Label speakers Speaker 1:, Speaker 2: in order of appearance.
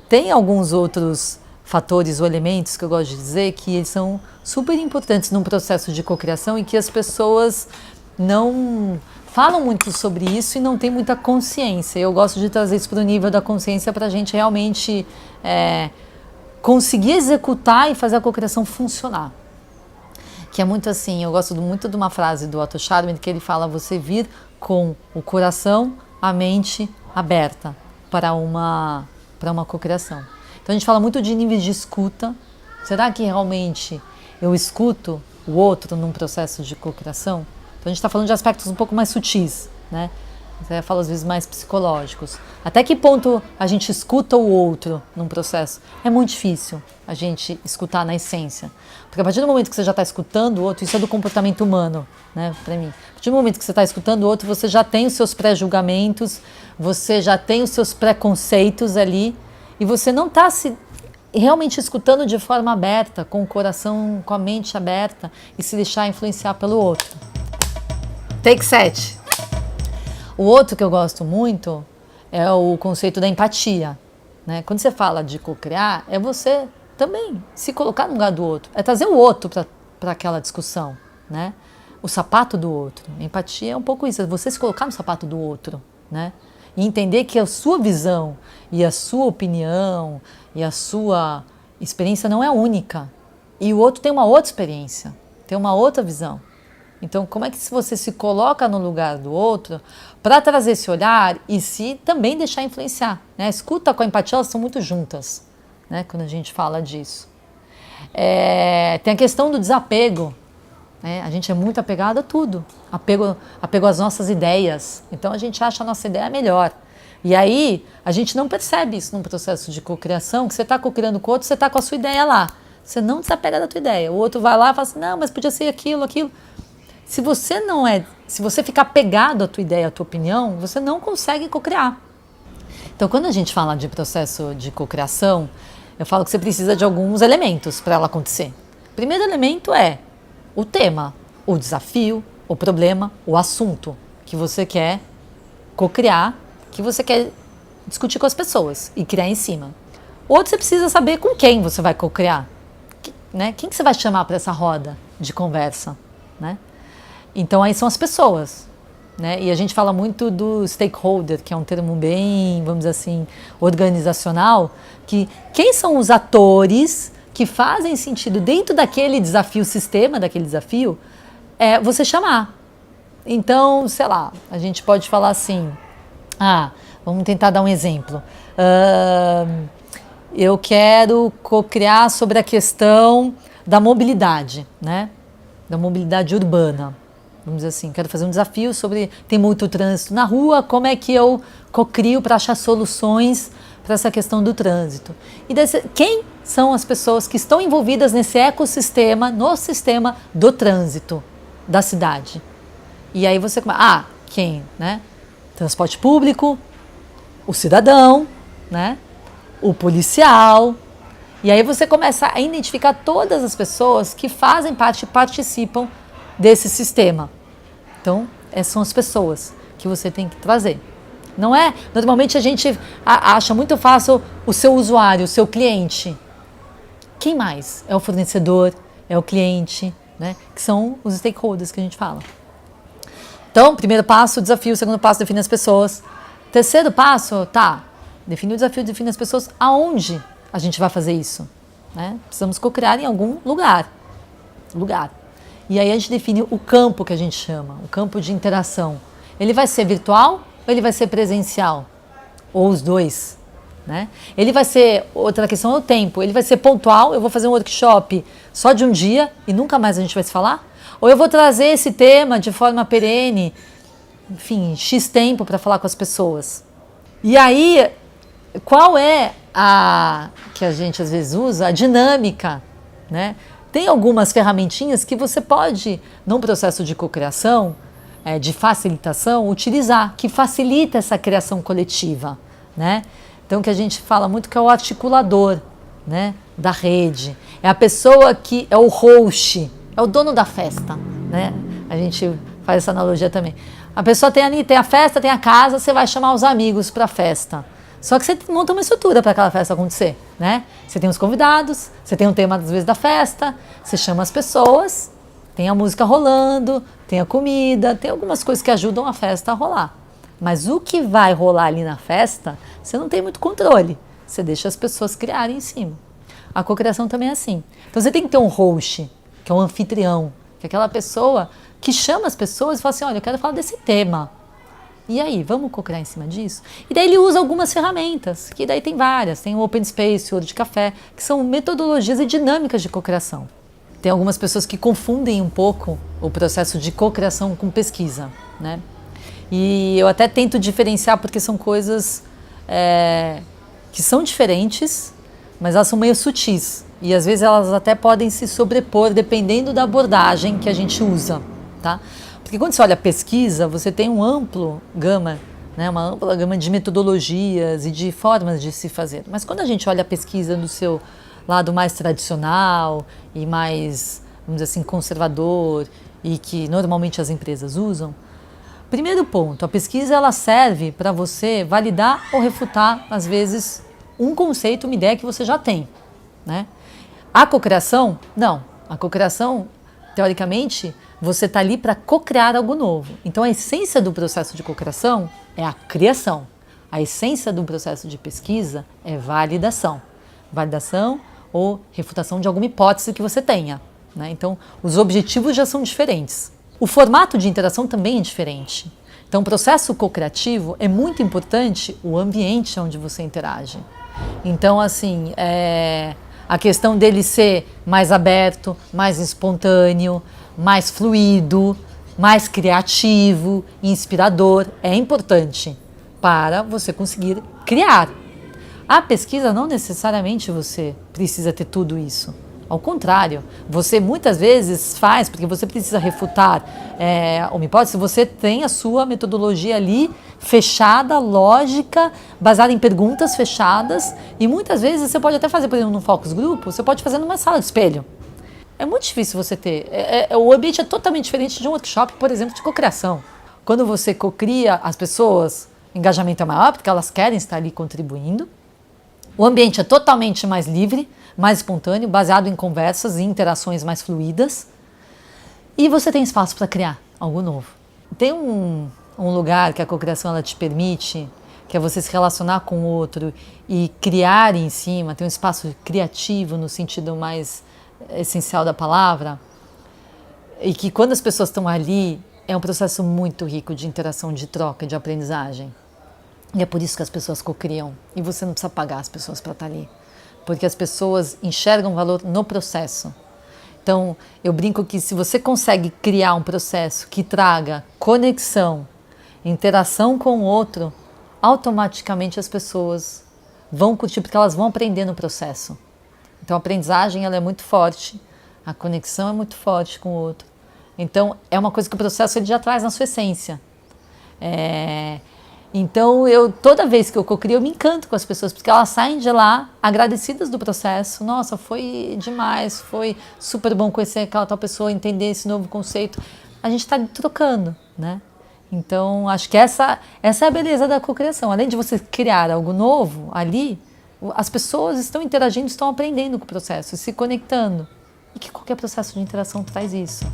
Speaker 1: Tem alguns outros fatores ou elementos que eu gosto de dizer que eles são super importantes num processo de cocriação e que as pessoas não falam muito sobre isso e não têm muita consciência. Eu gosto de trazer isso para o nível da consciência para a gente realmente conseguir executar e fazer a cocriação funcionar. Que é muito assim, eu gosto muito de uma frase do Otto Scharmer que ele fala: você vir com o coração, a mente aberta para uma cocriação. Então a gente fala muito de níveis de escuta. Será que realmente eu escuto o outro num processo de cocriação? Então a gente está falando de aspectos um pouco mais sutis, né? Você fala às vezes mais psicológicos. Até que ponto a gente escuta o outro num processo? É muito difícil a gente escutar na essência. Porque a partir do momento que você já está escutando o outro, isso é do comportamento humano, né, para mim. A partir do momento que você está escutando o outro, você já tem os seus pré-julgamentos, você já tem os seus preconceitos ali, e você não está se realmente escutando de forma aberta, com o coração, com a mente aberta, e se deixar influenciar pelo outro. Take 7. O outro que eu gosto muito é o conceito da empatia, né? Quando você fala de cocriar, é você também se colocar no lugar do outro, é trazer o outro para aquela discussão, né? O sapato do outro. Empatia é um pouco isso, é você se colocar no sapato do outro, né? E entender que a sua visão e a sua opinião e a sua experiência não é única. E o outro tem uma outra experiência, tem uma outra visão. Então, como é que você se coloca no lugar do outro para trazer esse olhar e se também deixar influenciar, né? A escuta com a empatia, elas são muito juntas, né? Quando a gente fala disso. Tem a questão do desapego. A gente é muito apegado a tudo, apego às nossas ideias, então a gente acha a nossa ideia melhor. E aí a gente não percebe isso num processo de cocriação, que você está cocriando com o outro, você está com a sua ideia lá, você não desapega da tua ideia, o outro vai lá e fala assim, não, mas podia ser aquilo. Se você ficar apegado à tua ideia, à tua opinião, você não consegue cocriar. Então quando a gente fala de processo de cocriação, eu falo que você precisa de alguns elementos para ela acontecer. O primeiro elemento é o tema, o desafio, o problema, o assunto que você quer cocriar, que você quer discutir com as pessoas e criar em cima. Outro, você precisa saber com quem você vai cocriar, né? Quem que você vai chamar para essa roda de conversa, né? Então aí são as pessoas, né? E a gente fala muito do stakeholder, que é um termo bem, vamos dizer assim, organizacional, que quem são os atores que fazem sentido dentro daquele desafio, sistema daquele desafio, você chamar. Então, sei lá, a gente pode falar assim, vamos tentar dar um exemplo. Eu quero cocriar sobre a questão da mobilidade, né? Da mobilidade urbana. Vamos dizer assim, quero fazer um desafio sobre, tem muito trânsito na rua, como é que eu cocrio para achar soluções para essa questão do trânsito. E quem são as pessoas que estão envolvidas nesse ecossistema, no sistema do trânsito da cidade? E aí você começa, quem, né? Transporte público, o cidadão, né? O policial. E aí você começa a identificar todas as pessoas que fazem parte, participam desse sistema. Então, essas são as pessoas que você tem que trazer. Não é? Normalmente a gente acha muito fácil o seu usuário, o seu cliente. Quem mais? É o fornecedor, é o cliente, né? Que são os stakeholders que a gente fala. Então, primeiro passo, o desafio. Segundo passo, define as pessoas. Terceiro passo, define o desafio, define as pessoas. Aonde a gente vai fazer isso? Né? Precisamos cocriar em algum lugar. E aí a gente define o campo que a gente chama, o campo de interação. Ele vai ser virtual ou ele vai ser presencial? Ou os dois, né? Ele vai ser, outra questão é o tempo, ele vai ser pontual, eu vou fazer um workshop só de um dia e nunca mais a gente vai se falar? Ou eu vou trazer esse tema de forma perene, enfim, X tempo para falar com as pessoas? E aí, qual é que a gente às vezes usa, a dinâmica, né? Tem algumas ferramentinhas que você pode, num processo de cocriação, de facilitação, utilizar, que facilita essa criação coletiva, né? Então, que a gente fala muito que é o articulador, né, da rede. É a pessoa que é o host, é o dono da festa, né? A gente faz essa analogia também. A pessoa tem a festa, tem a casa, você vai chamar os amigos para a festa. Só que você monta uma estrutura para aquela festa acontecer, né? Você tem os convidados, você tem um tema às vezes da festa, você chama as pessoas, tem a música rolando, tem a comida, tem algumas coisas que ajudam a festa a rolar. Mas o que vai rolar ali na festa, você não tem muito controle. Você deixa as pessoas criarem em cima. A cocriação também é assim. Então você tem que ter um host, que é um anfitrião, que é aquela pessoa que chama as pessoas e fala assim, olha, eu quero falar desse tema. E aí, vamos cocriar em cima disso? E daí ele usa algumas ferramentas, que daí tem várias. Tem o Open Space, o Ouro de Café, que são metodologias e dinâmicas de cocriação. Tem algumas pessoas que confundem um pouco o processo de cocriação com pesquisa, né? E eu até tento diferenciar porque são coisas que são diferentes, mas elas são meio sutis. E às vezes elas até podem se sobrepor dependendo da abordagem que a gente usa, tá? Porque quando você olha a pesquisa, você tem um amplo gama, né, uma ampla gama de metodologias e de formas de se fazer. Mas quando a gente olha a pesquisa do seu lado mais tradicional e mais, vamos dizer assim, conservador e que normalmente as empresas usam, primeiro ponto, a pesquisa ela serve para você validar ou refutar, às vezes, um conceito, uma ideia que você já tem, né? A cocriação, não. A cocriação, teoricamente, você está ali para cocriar algo novo. Então, a essência do processo de cocriação é a criação. A essência do processo de pesquisa é validação. Validação ou refutação de alguma hipótese que você tenha, né? Então, os objetivos já são diferentes. O formato de interação também é diferente. Então, o processo cocriativo é muito importante o ambiente onde você interage. Então, assim, a questão dele ser mais aberto, mais espontâneo, mais fluido, mais criativo, inspirador, é importante para você conseguir criar. A pesquisa não necessariamente você precisa ter tudo isso. Ao contrário, você muitas vezes faz, porque você precisa refutar uma hipótese, você tem a sua metodologia ali fechada, lógica, baseada em perguntas fechadas, e muitas vezes você pode até fazer, por exemplo, num focus group, você pode fazer numa sala de espelho. É muito difícil você ter. O ambiente é totalmente diferente de um workshop, por exemplo, de cocriação. Quando você cocria, as pessoas, o engajamento é maior, porque elas querem estar ali contribuindo. O ambiente é totalmente mais livre, mais espontâneo, baseado em conversas e interações mais fluídas. E você tem espaço para criar algo novo. Tem um lugar que a cocriação ela te permite, que é você se relacionar com o outro e criar em cima, tem um espaço criativo no sentido mais essencial da palavra, e que quando as pessoas estão ali, é um processo muito rico de interação, de troca, de aprendizagem. E é por isso que as pessoas cocriam. E você não precisa pagar as pessoas para estar ali. Porque as pessoas enxergam valor no processo. Então, eu brinco que se você consegue criar um processo que traga conexão, interação com o outro, automaticamente as pessoas vão curtir, porque elas vão aprender no processo. Então, a aprendizagem ela é muito forte, a conexão é muito forte com o outro. Então, é uma coisa que o processo ele já traz na sua essência. Então, toda vez que eu cocrio, eu me encanto com as pessoas, porque elas saem de lá agradecidas do processo. Nossa, foi demais, foi super bom conhecer aquela tal pessoa, entender esse novo conceito. A gente está trocando, né? Então, acho que essa é a beleza da cocriação. Além de você criar algo novo ali, as pessoas estão interagindo, estão aprendendo com o processo, se conectando. E que qualquer processo de interação traz isso.